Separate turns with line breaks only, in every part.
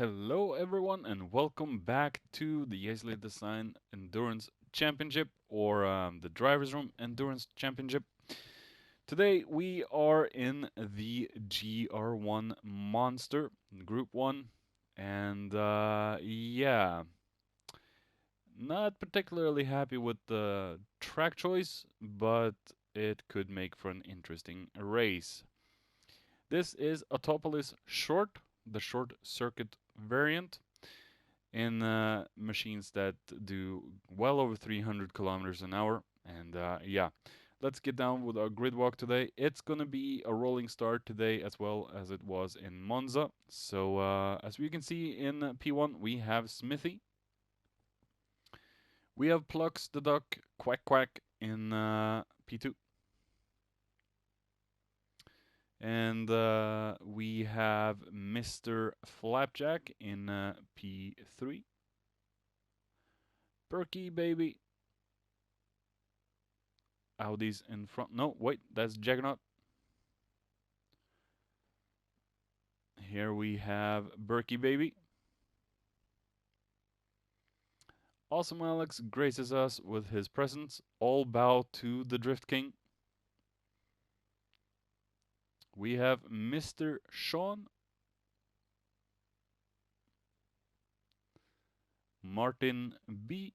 Hello, everyone, and welcome back to the Acelith Design Endurance Championship, or the Drivers Room Endurance Championship. Today we are in the GR1 Monster Group 1, and yeah, not particularly happy with the track choice, but it could make for an interesting race. This is Autopolis Short, the short circuit variant in machines that do well over 300 kilometers an hour. And yeah, let's get down with our grid walk today. It's going to be a rolling start today as well as it was in Monza. So as we can see in P1, we have Smithy. We have Plux the Duck, Quack Quack in P2. And we have Mr. Flapjack in P3. Perky Baby. Audi's in front. No, wait, that's Juggernaut. Here we have Berkey Baby. Awesome Alex graces us with his presence. All bow to the Drift King. We have Mr. Sean. Martin B.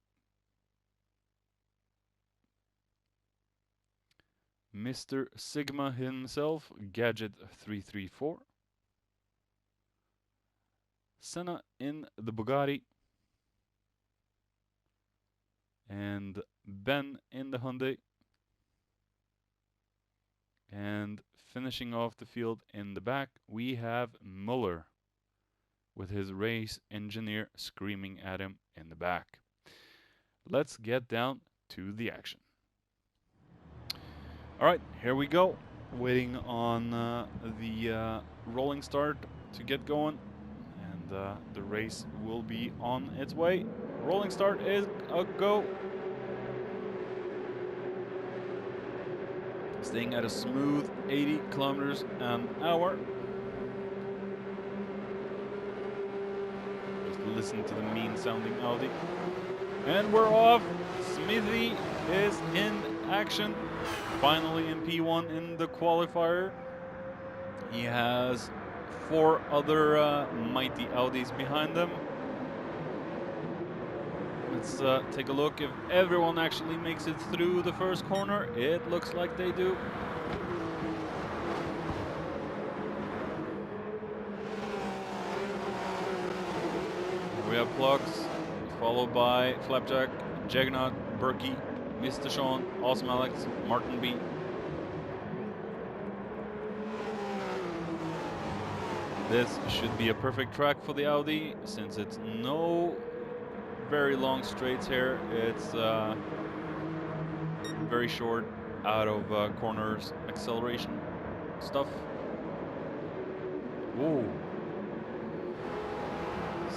Mr. Sigma himself, Gadget 334. Senna in the Bugatti. And Ben in the Hyundai. And finishing off the field in the back, we have Muller with his race engineer screaming at him in the back. Let's get down to the action. All right, here we go. Waiting on the rolling start to get going, and the race will be on its way. Rolling start is a go. Staying at a smooth 80 kilometers an hour. Just listen to the mean sounding Audi. And we're off. Smithy is in action. Finally in P1 in the qualifier. He has 4 other mighty Audis behind them. Let's take a look if everyone actually makes it through the first corner. It looks like they do. We have Plux, followed by Flapjack, Juggernaut, Berkey, Mr. Sean, Awesome Alex, Martin B. This should be a perfect track for the Audi since it's no very long straights here. It's very short, out of corners, acceleration stuff. Whoa.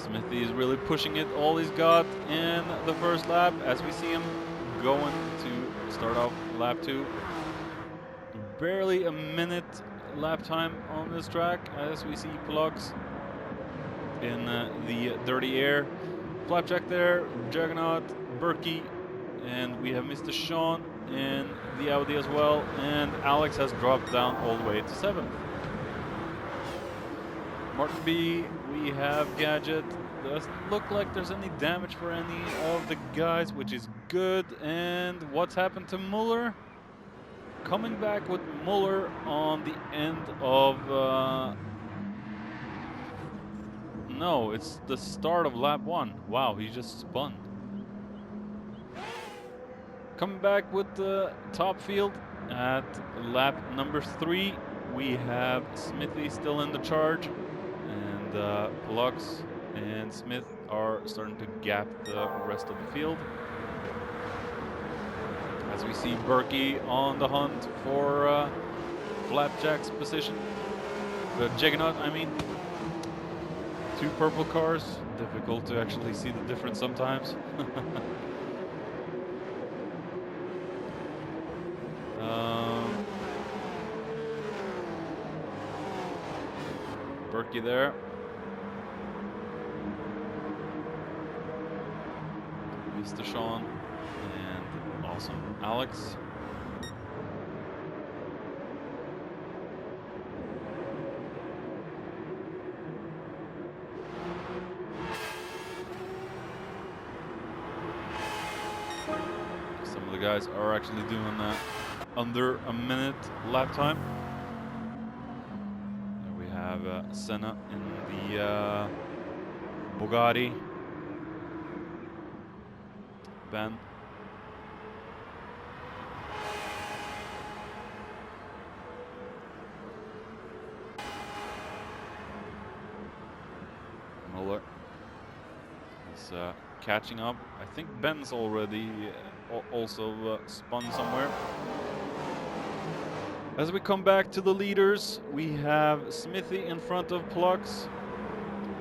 Smithy is really pushing it all he's got in the first lap as we see him going to start off lap 2. Barely a minute lap time on this track as we see Plux in the dirty air. Flapjack there, Juggernaut, Berkey, and we have Mr. Sean in the Audi as well, and Alex has dropped down all the way to 7th. Martin B, we have Gadget. Doesn't look like there's any damage for any of the guys, which is good. And what's happened to Muller? Coming back with Muller on the end of... no, it's the start of lap 1. Wow, he just spun. Coming back with the top field at lap number 3. We have Smithy still in the charge. And Plux and Smith are starting to gap the rest of the field. As we see Berkey on the hunt for Flapjack's position. The Juggernaut, I mean. 2 purple cars. Difficult to actually see the difference sometimes. Berkey there. Mr. Sean and awesome Alex. Some of the guys are actually doing under a minute lap time. There we have Senna in the Bugatti. Ben. Muller is catching up. I think Ben's already also spun somewhere. As we come back to the leaders, we have Smithy in front of Plux.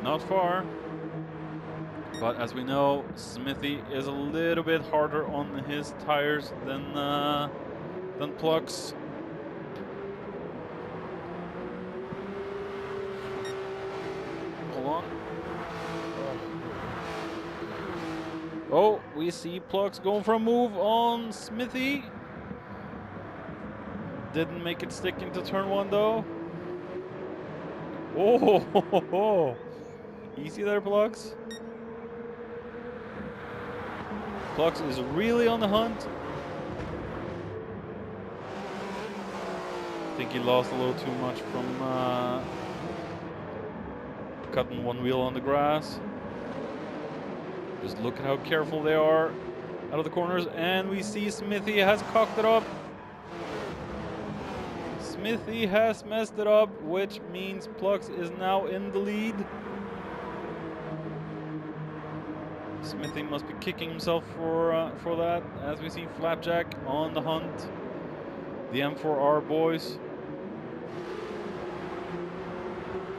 Not far. But as we know, Smithy is a little bit harder on his tires than Plux. Hold on. Oh, we see Plux going for a move on Smithy. Didn't make it stick into turn one though. Oh, easy there, Plux. Plux is really on the hunt. I think he lost a little too much from cutting one wheel on the grass. Just look at how careful they are out of the corners, and we see Smithy has cocked it up. Smithy has messed it up, which means Plux is now in the lead. Smithy must be kicking himself for that, as we see Flapjack on the hunt. The M4R boys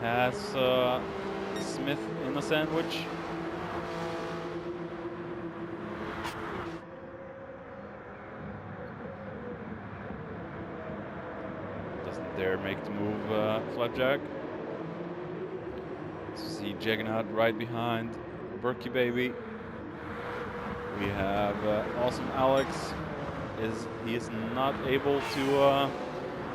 has Smith in a sandwich. Doesn't dare make the move, Flapjack. See Juggernaut right behind Berkey Baby. We have awesome Alex. He is not able to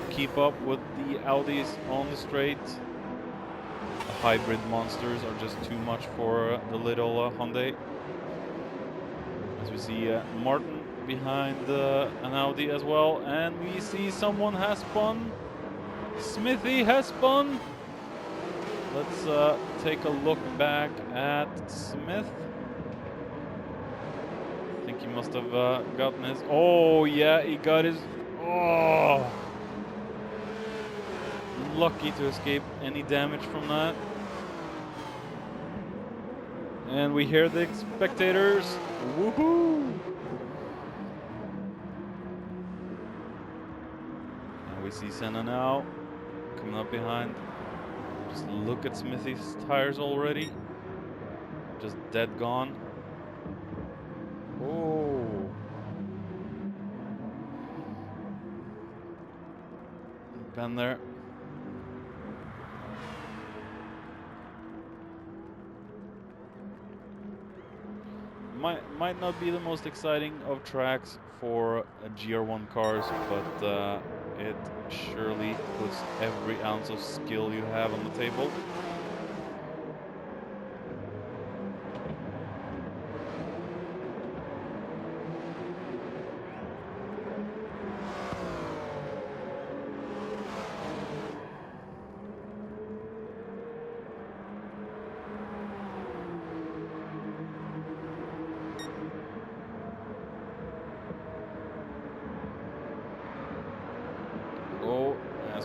keep up with the Audis on the straight. The hybrid monsters are just too much for the little Hyundai. As we see Martin behind an Audi as well, and we see someone has spun. Smithy has spun. Let's take a look back at Smith. I think he must have gotten his... Oh, yeah, he got his... Oh! Lucky to escape any damage from that. And we hear the spectators. Woohoo! And we see Senna now coming up behind. Just look at Smithy's tires already. Just dead gone. Oh. Ben there. Might not be the most exciting of tracks for GR1 cars, but it surely puts every ounce of skill you have on the table.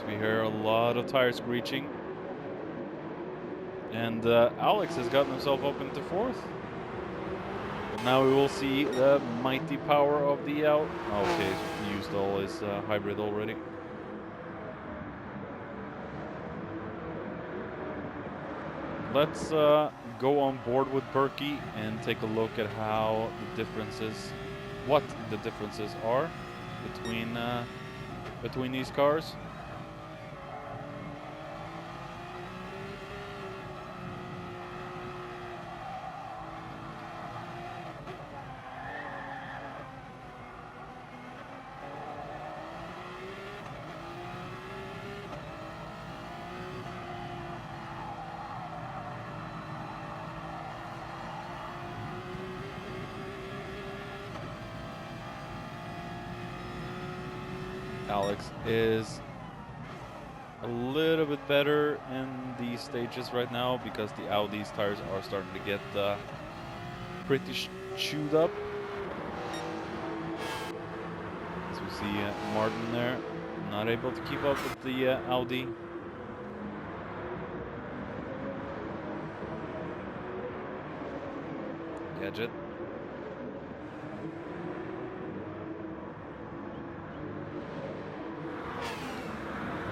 We hear a lot of tires screeching, and Alex has gotten himself up into fourth. But now we will see the mighty power of the out. Okay, he used all his hybrid already. Let's go on board with Berkey and take a look at how the differences, what the differences are between these cars. Alex is a little bit better in these stages right now because the Audi's tires are starting to get pretty chewed up. As we see Martin there, not able to keep up with the Audi. Gadget.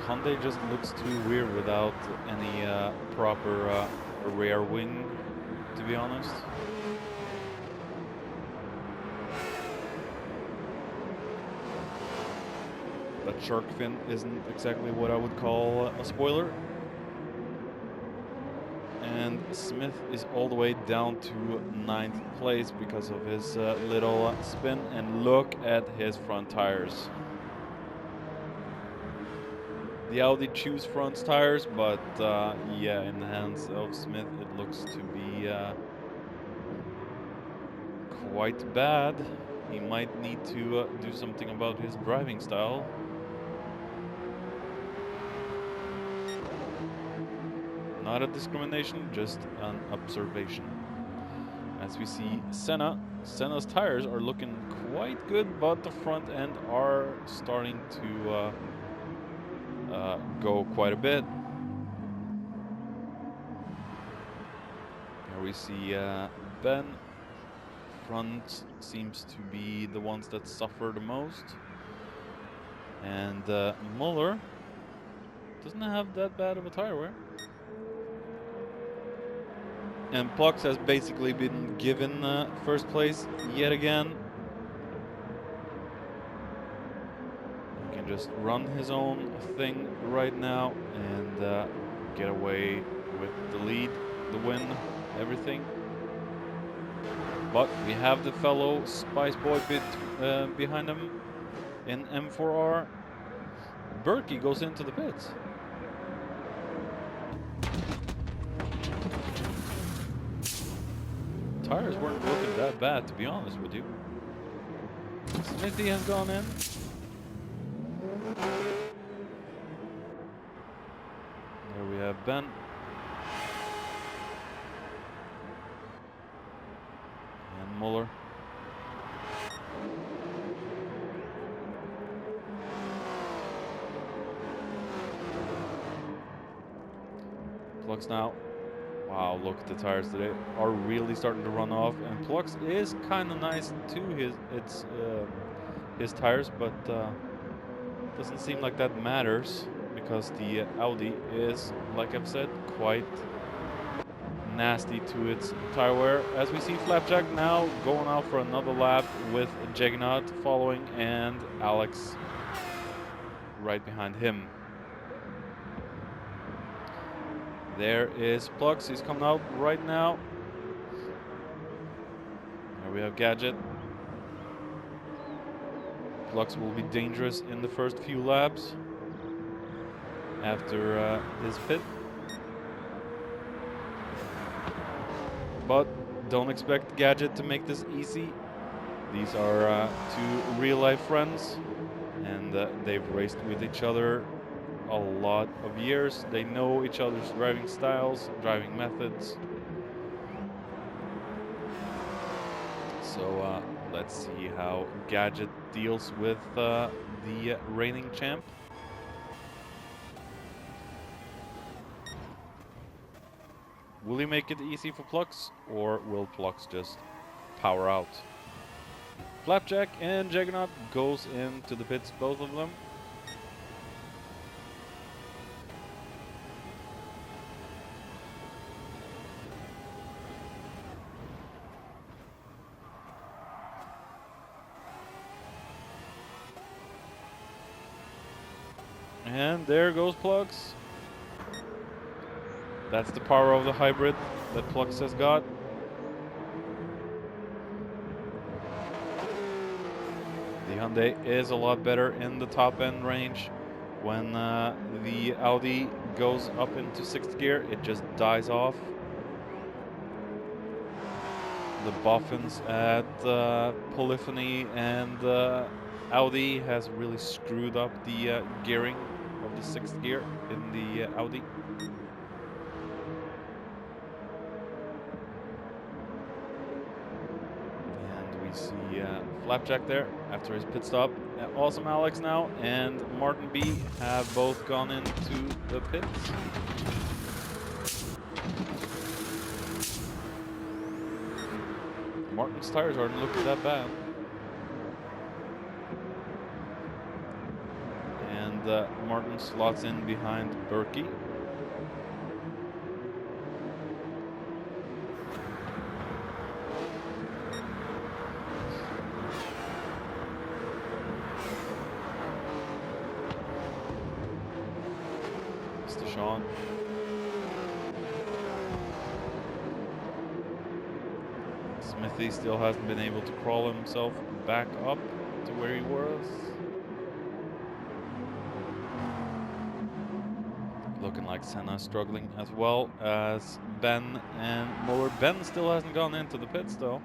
Hyundai just looks too weird without any proper rear wing, to be honest. That shark fin isn't exactly what I would call a spoiler. And Smith is all the way down to 9th place because of his little spin. And look at his front tires. The Audi chews front tires, but yeah, in the hands of Smith, it looks to be quite bad. He might need to do something about his driving style. Not a discrimination, just an observation. As we see Senna's tires are looking quite good, but the front end are starting to go quite a bit. Here we see Ben. Front seems to be the ones that suffer the most. And Muller doesn't have that bad of a tire wear. And Plux has basically been given first place yet again. He can just run his own thing right now and get away with the lead, the win, everything. But we have the fellow Spice Boy behind him in M4R. Berkey goes into the pits. Tires weren't looking that bad, to be honest with you. Smithy has gone in. There we have Ben. And Muller. Plux now. Wow, look at the tires today. Are really starting to run off, and Plux is kind of nice to his tires, but doesn't seem like that matters because the Audi is, like I've said, quite nasty to its tire wear. As we see Flapjack now going out for another lap with Jaggernaut following, and Alex right behind him. There is Plux, he's coming out right now. There we have Gadget. Plux will be dangerous in the first few laps after his pit. But don't expect Gadget to make this easy. These are two real-life friends, and they've raced with each other a lot of years. They know each other's driving styles, driving methods. So let's see how Gadget deals with the reigning champ. Will he make it easy for Plux, or will Plux just power out? Flapjack and Jaggernaut goes into the pits, both of them. And there goes Plux. That's the power of the hybrid that Plux has got. The Hyundai is a lot better in the top end range. When the Audi goes up into 6th gear, it just dies off. The boffins at Polyphony and Audi has really screwed up the gearing of the 6th gear in the Audi. And we see Flapjack there after his pit stop. Awesome Alex now and Martin B have both gone into the pits. Martin's tires aren't looking that bad. And Martin slots in behind Berkey. Mr. Sean. Smithy still hasn't been able to crawl himself back up to where he was. Looking like Senna struggling as well as Ben and Muller. Ben still hasn't gone into the pits though.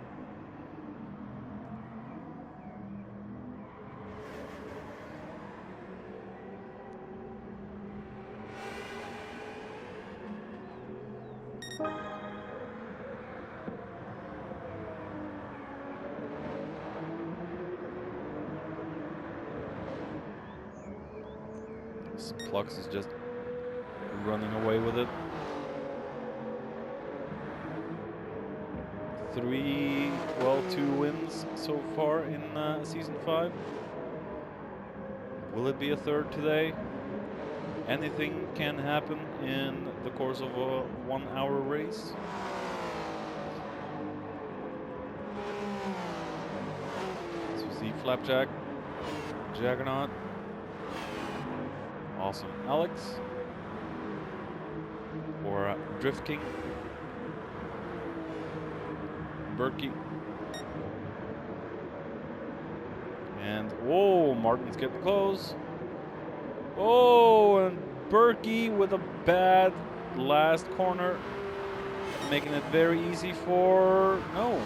Plux is just running away with it. 2 wins so far in Season 5. Will it be a 3rd today? Anything can happen in the course of a 1-hour race. So we see Flapjack, Juggernaut, awesome Alex, or Drift King, Berkey, and whoa, Martin's getting close. Oh, and Berkey with a bad last corner, making it very easy for, no,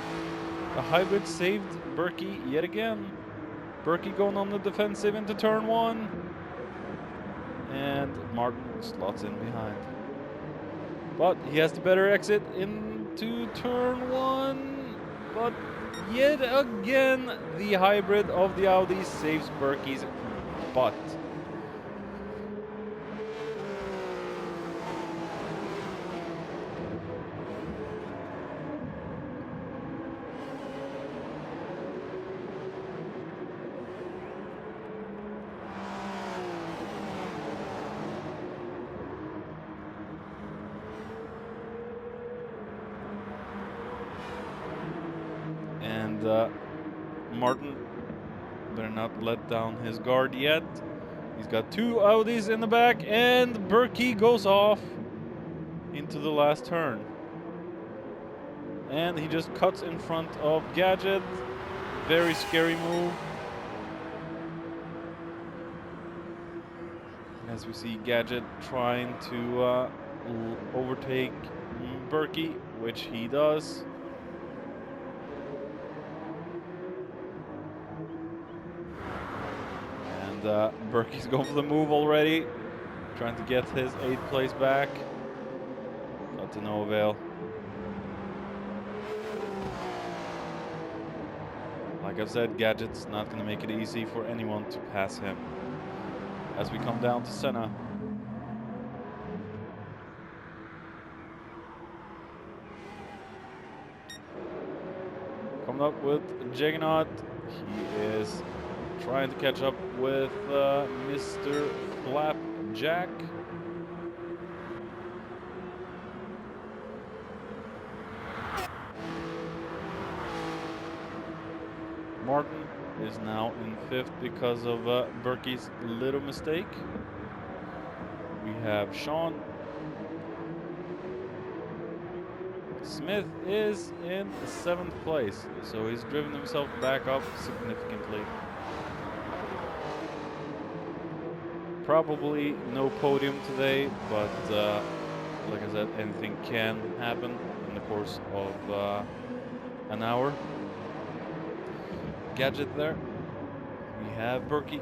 the hybrid saved Berkey yet again. Berkey going on the defensive into turn 1. And Martin slots in behind. But he has the better exit into turn 1. But yet again, the hybrid of the Audi saves Berkey's butt. Martin better not let down his guard yet. He's got 2 Audis in the back, and Berkey goes off into the last turn. And he just cuts in front of Gadget. Very scary move. As we see Gadget trying to overtake Berkey, which he does. Berkey's going for the move already, trying to get his 8th place back, but to no avail. Like I've said, Gadget's not going to make it easy for anyone to pass him. As we come down to Senna. Coming up with Juggernaut. He is trying to catch up with Mr. Flapjack. Martin is now in 5th because of Berkey's little mistake. We have Sean. Smith is in 7th place, so he's driven himself back up significantly. Probably no podium today, but like I said, anything can happen in the course of an hour. Gadget there. We have Berkey.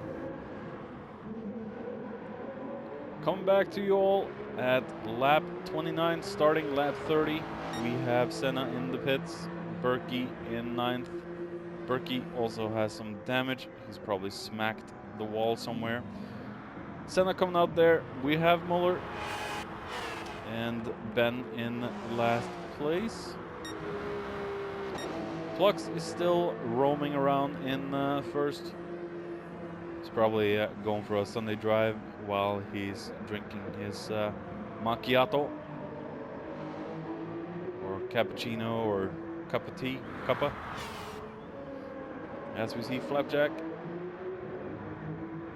Coming back to you all at lap 29, starting lap 30. We have Senna in the pits, Berkey in 9th. Berkey also has some damage. He's probably smacked the wall somewhere. Senna coming out there. We have Muller and Ben in last place. Flux is still roaming around in first. He's probably going for a Sunday drive while he's drinking his macchiato or cappuccino or cup of tea, cuppa. As we see Flapjack,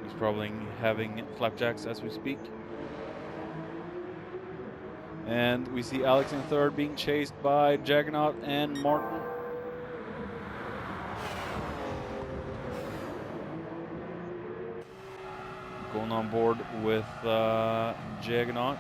he's probably having flapjacks as we speak. And we see Alex in third being chased by Jaggernaut and Martin. Going on board with Jaggernaut.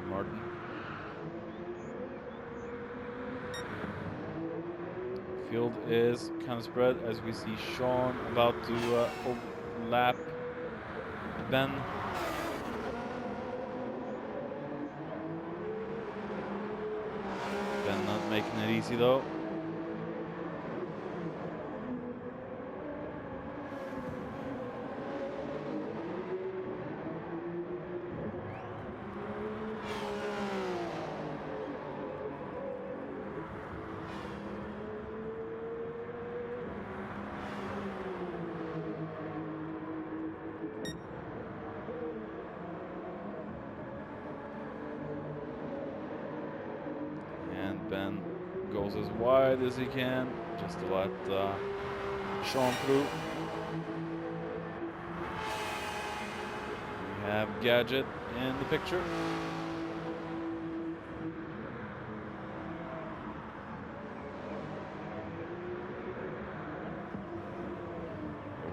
Martin. Field is kind of spread as we see Sean about to overlap Ben. Ben not making it easy though. Ben goes as wide as he can, just to let Sean through. We have Gadget in the picture.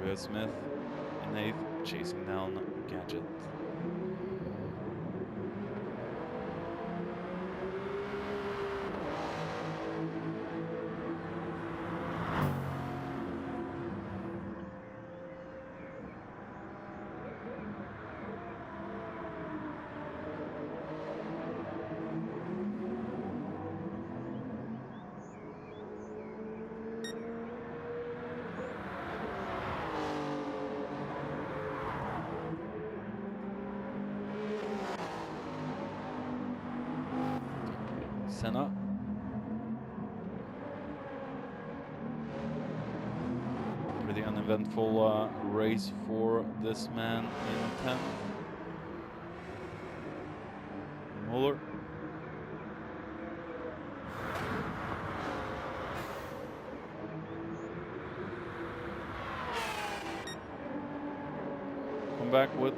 We have Smith in 8th, chasing down Gadget. Senna. Pretty uneventful race for this man in 10th. Muller. Come back with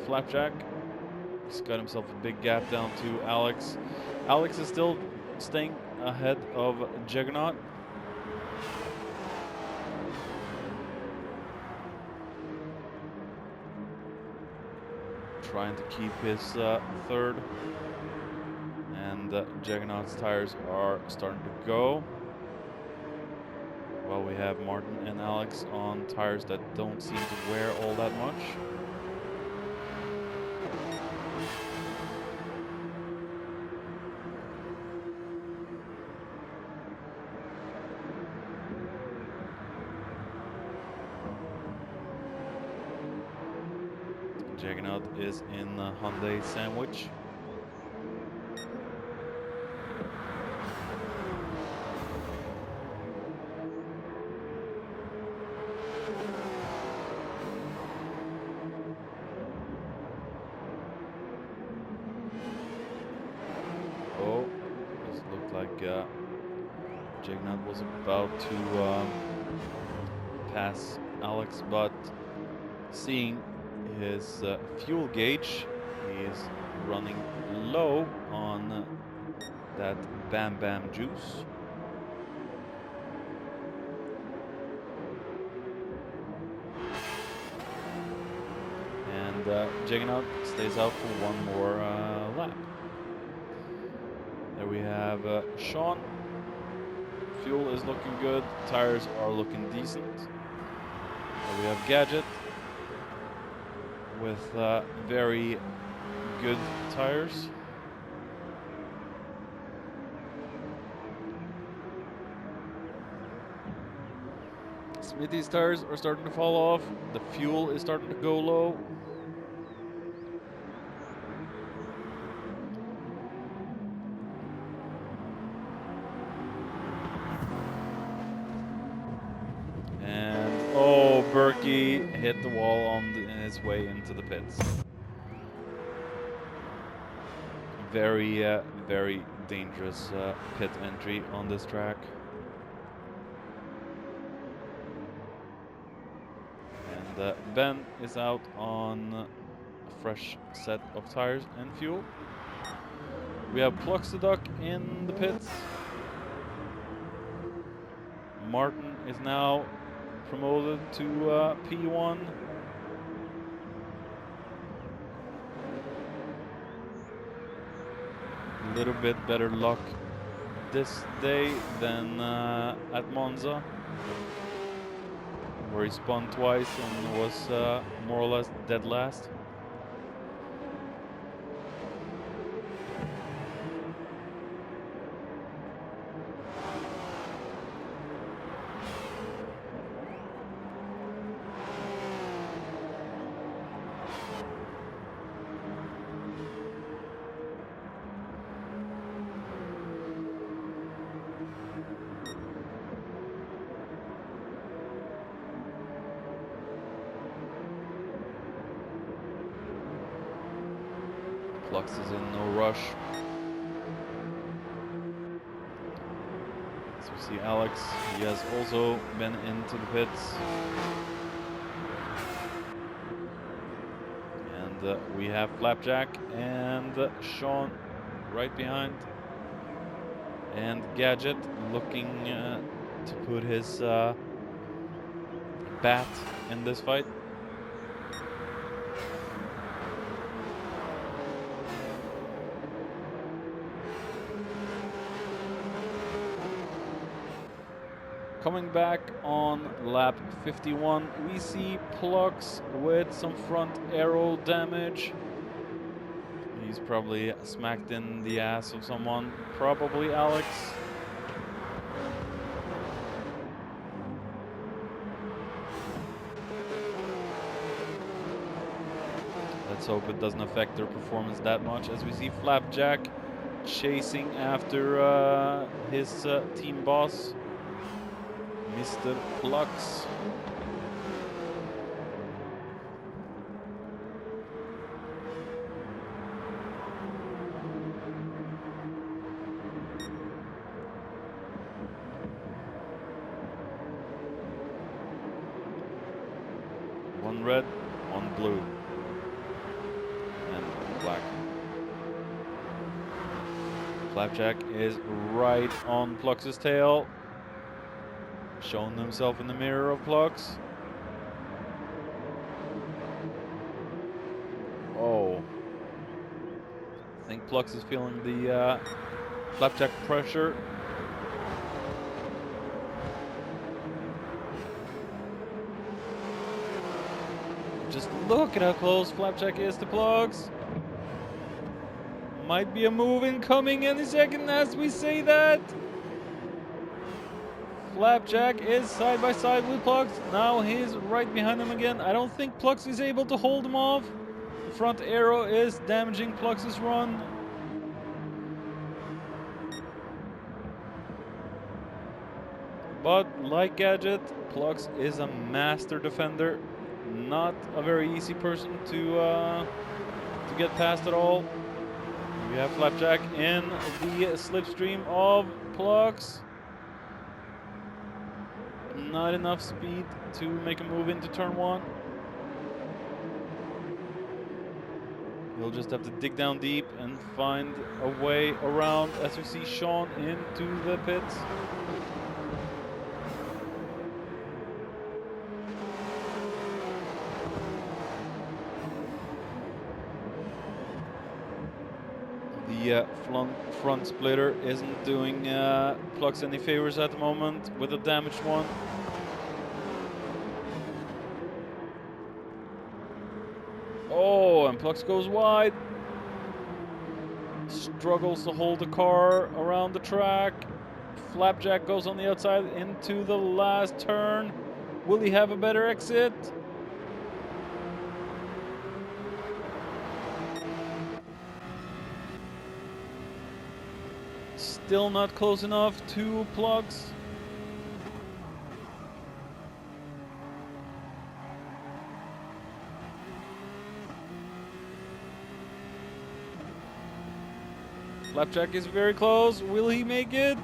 Flapjack. He's got himself a big gap down to Alex. Alex is still staying ahead of Juggernaut. Trying to keep his third. And Juggernaut's tires are starting to go. While we have Martin and Alex on tires that don't seem to wear all that much. Jaggernaut is in the Hyundai Sandwich. Looked like Jignut was about to pass Alex, but seeing his fuel gauge, he is running low on that Bam Bam juice. And Jignut stays out for one more lap. There we have Sean. Fuel is looking good, tires are looking decent. There we have Gadget with very good tires. Smithy's tires are starting to fall off. The fuel is starting to go low. And oh, Berkey hit the wall on his way into the pits. Very, very dangerous pit entry on this track. And Ben is out on a fresh set of tires and fuel. We have Pluxaduck in the pits. Martin is now promoted to P1. A little bit better luck this day than at Monza, where he spun twice and was more or less dead last. Flux is in no rush. As we see Alex, he has also been into the pits. And we have Flapjack and Sean right behind. And Gadget looking to put his bat in this fight. Coming back on lap 51, we see Plux with some front aero damage. He's probably smacked in the ass of someone, probably Alex. Let's hope it doesn't affect their performance that much, as we see Flapjack chasing after his team boss, Mr. Plux. One red, one blue, and black. Flapjack is right on Plux's tail, showing himself in the mirror of Plux. Oh. I think Plux is feeling the Flapjack pressure. Just look at how close Flapjack is to Plux. Might be a move incoming any second as we say that. Flapjack is side by side with Plux. Now he's right behind him again. I don't think Plux is able to hold him off. The front aero is damaging Plux's run. But like Gadget, Plux is a master defender. Not a very easy person to get past at all. We have Flapjack in the slipstream of Plux. Not enough speed to make a move into turn 1. He'll just have to dig down deep and find a way around as we see Sean into the pits. The front splitter isn't doing Plux any favors at the moment with a damaged one. Oh, and Plux goes wide. Struggles to hold the car around the track. Flapjack goes on the outside into the last turn. Will he have a better exit? Still not close enough to Plux. Flapjack is very close. Will he make it?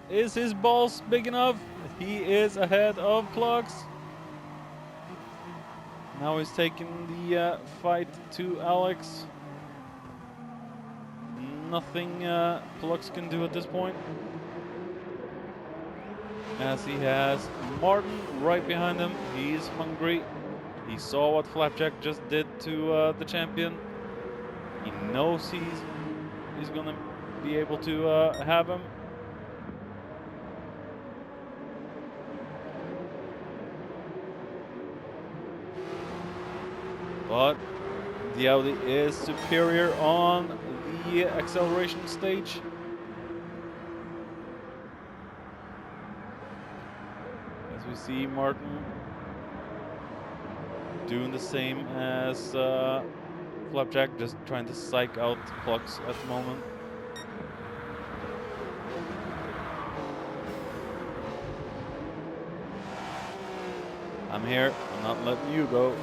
Is his balls big enough? He is ahead of Plux. Now he's taking the fight to Alex. Nothing Plux can do at this point, as he has Martin right behind him. He's hungry. He saw what Flapjack just did to the champion. He knows he's gonna be able to have him. But the Audi is superior on the acceleration stage. As we see Martin doing the same as Flapjack, just trying to psych out Plux at the moment. I'm here, I'm not letting you go.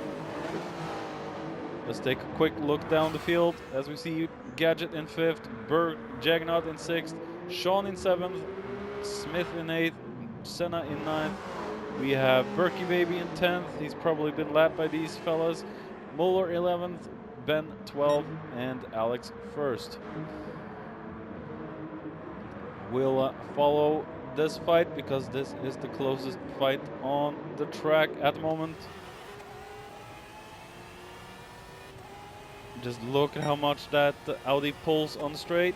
Let's take a quick look down the field as we see Gadget in 5th, Jaggernaut in 6th, Sean in 7th, Smith in 8th, Senna in 9th. We have Berkey Baby in 10th. He's probably been lapped by these fellas. Muller 11th, Ben 12th, and Alex 1st. We'll follow this fight because this is the closest fight on the track at the moment. Just look at how much that Audi pulls on the straight.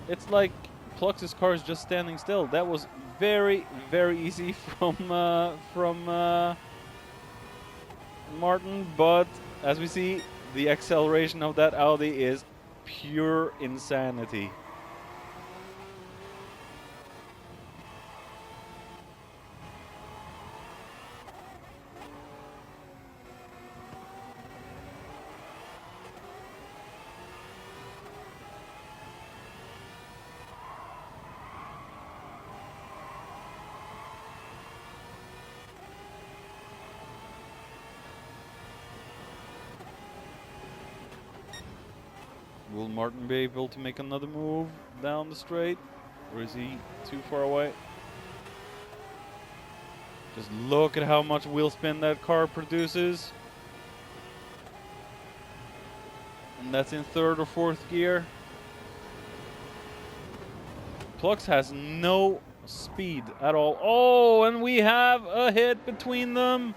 It's like Plux's car is just standing still. That was very, very easy from Martin, but as we see, the acceleration of that Audi is pure insanity. Will Martin be able to make another move down the straight, or is he too far away? Just look at how much wheel spin that car produces. And that's in 3rd or 4th gear. Plux has no speed at all. Oh, and we have a hit between them.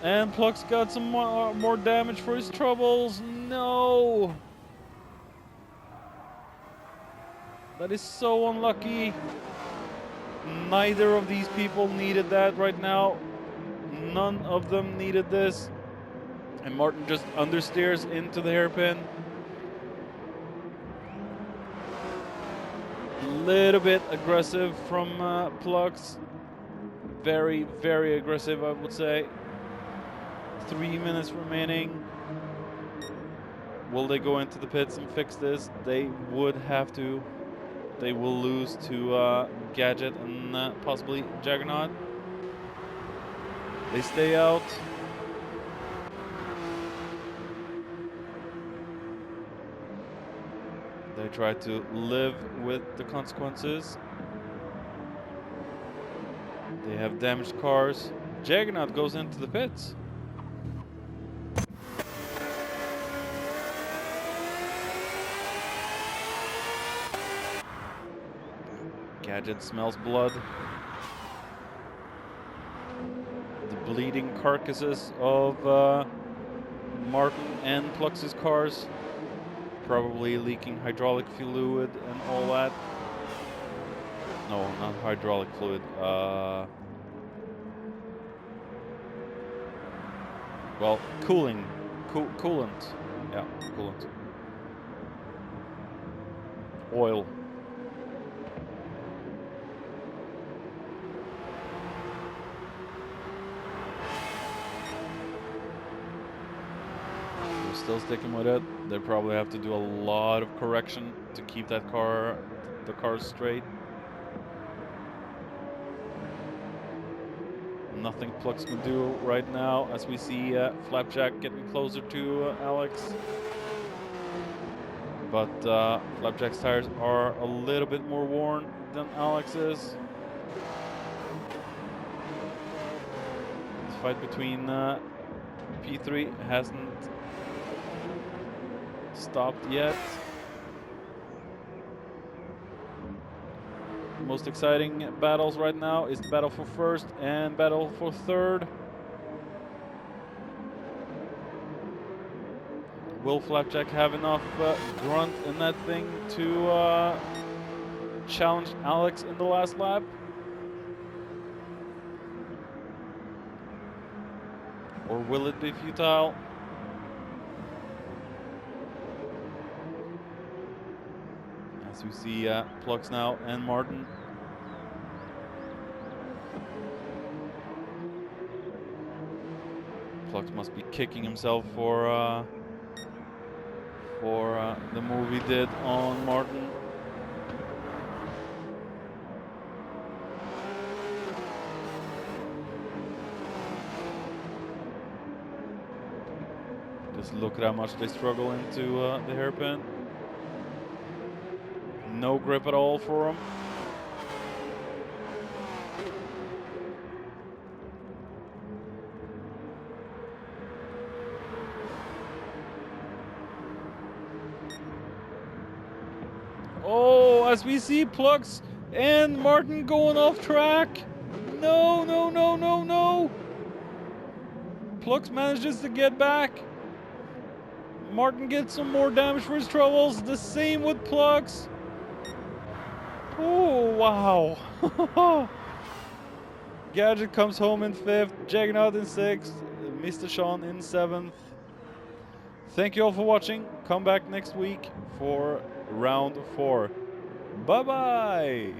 And Plux got some more damage for his troubles. No! That is so unlucky. Neither of these people needed that right now. None of them needed this. And Martin just understeers into the hairpin. A little bit aggressive from Plux. Very, very aggressive, I would say. 3 minutes remaining. Will they go into the pits and fix this? They would have to. They will lose to Gadget and possibly Jaggernaut. They stay out. They try to live with the consequences. They have damaged cars. Juggernaut goes into the pits. Gadget smells blood. The bleeding carcasses of Martin and Plux's cars. Probably leaking hydraulic fluid and all that. No, not hydraulic fluid. Well, coolant. Yeah, coolant. Oil. They're still sticking with it. They probably have to do a lot of correction to keep the cars straight. Nothing Plux can do right now, as we see Flapjack getting closer to Alex. But Flapjack's tires are a little bit more worn than Alex's. This fight between P3 hasn't stopped yet. Most exciting battles right now is the battle for first and battle for third. Will Flapjack have enough grunt in that thing to challenge Alex in the last lap? Or will it be futile? As we see Plux now and Martin. Plux must be kicking himself for the move he did on Martin. Just look at how much they struggle into the hairpin. No grip at all for him. Oh, as we see Plux and Martin going off track. No, no, no, no, no. Plux manages to get back. Martin gets some more damage for his troubles. The same with Plux. Oh, wow. Gadget comes home in 5th. Juggernaut in 6th. Mr. Sean in 7th. Thank you all for watching. Come back next week for round 4. Bye-bye.